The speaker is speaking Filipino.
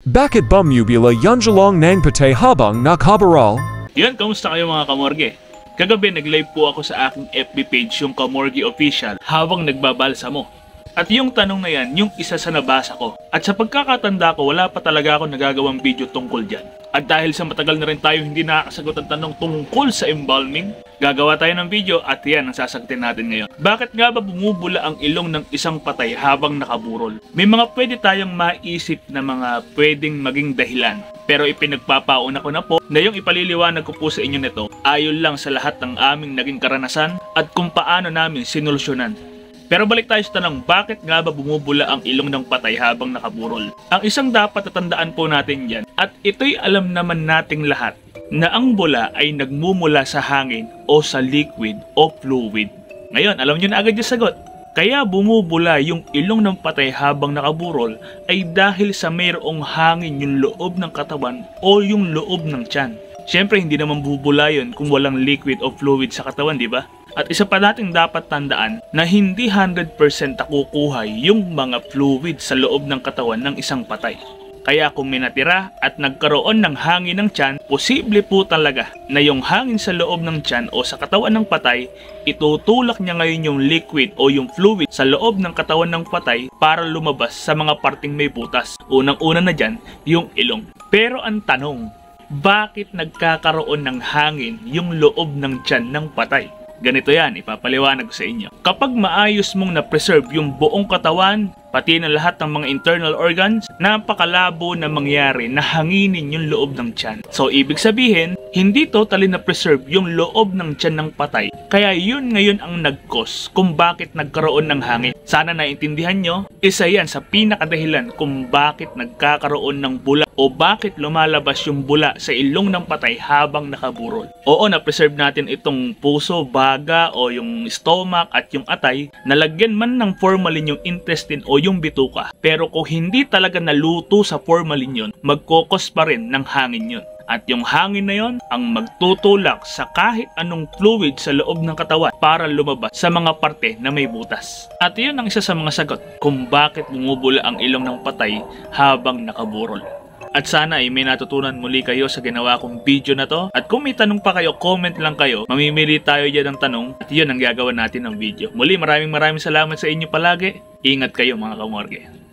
Bakit bumubula yanjalong ng patay habang nakabaral? Yan, kamusta kayo mga kamorge? Kagabi nag-live po ako sa aking FB page, yung Kamorge Official, habang nagbabalsamo. At yung tanong na yan, yung isa sa nabasa ko. At sa pagkakatanda ko, wala pa talaga ako nagagawang video tungkol dyan. At dahil sa matagal na rin tayo hindi nakakasagot ang tanong tungkol sa embalming, gagawa tayo ng video at yan ang sasagutin natin ngayon. Bakit nga ba bumubula ang ilong ng isang patay habang nakaburol? May mga pwede tayong maisip na mga pwedeng maging dahilan. Pero ipinagpapauna ko na po na yung ipaliliwanag ko po sa inyo nito ayon lang sa lahat ng aming naging karanasan at kung paano namin sinolusyonan. Pero balik tayo sa tanong, bakit nga ba bumubula ang ilong ng patay habang nakaburol? Ang isang dapat tatandaan po natin dyan, at ito'y alam naman nating lahat, na ang bula ay nagmumula sa hangin o sa liquid o fluid. Ngayon, alam nyo na agad yung sagot. Kaya bumubula yung ilong ng patay habang nakaburol ay dahil sa mayroong hangin yung loob ng katawan o yung loob ng tiyan. Siyempre, hindi naman bubula yun kung walang liquid o fluid sa katawan, di ba? At isa pa nating dapat tandaan na hindi 100% nakukuha yung mga fluid sa loob ng katawan ng isang patay. Kaya kung may natira at nagkaroon ng hangin ng tiyan, posible po talaga na yung hangin sa loob ng tiyan o sa katawan ng patay, itutulak niya ngayon yung liquid o yung fluid sa loob ng katawan ng patay para lumabas sa mga parting may butas. Unang-una na dyan, yung ilong. Pero ang tanong, bakit nagkakaroon ng hangin yung loob ng tiyan ng patay? Ganito yan, ipapaliwanag ko sa inyo. Kapag maayos mong na-preserve yung buong katawan, pati na lahat ng mga internal organs, napakalabo na mangyari na hanginin yung loob ng tiyan. So, ibig sabihin, hindi totally na-preserve yung loob ng tiyan ng patay. Kaya yun ngayon ang nag-cause kung bakit nagkaroon ng hangin. Sana naintindihan nyo, isa yan sa pinakadahilan kung bakit nagkakaroon ng bula o bakit lumalabas yung bula sa ilong ng patay habang nakaburol. Oo, na-preserve natin itong puso, baga o yung stomach at yung atay, nalagyan man ng formalin yung intestine o yung bituka. Pero kung hindi talaga naluto sa formalin yun, magkokos pa rin ng hangin yun. At yung hangin na yon ang magtutulak sa kahit anong fluid sa loob ng katawan para lumabas sa mga parte na may butas. At yun ang isa sa mga sagot kung bakit bumubula ang ilong ng patay habang nakaburol. At sana ay may natutunan muli kayo sa ginawa kong video na to. At kung may tanong pa kayo, comment lang kayo. Mamimili tayo dyan ng tanong at yun ang gagawa natin ng video. Muli maraming salamat sa inyo palagi. Ingat kayo mga kamorge.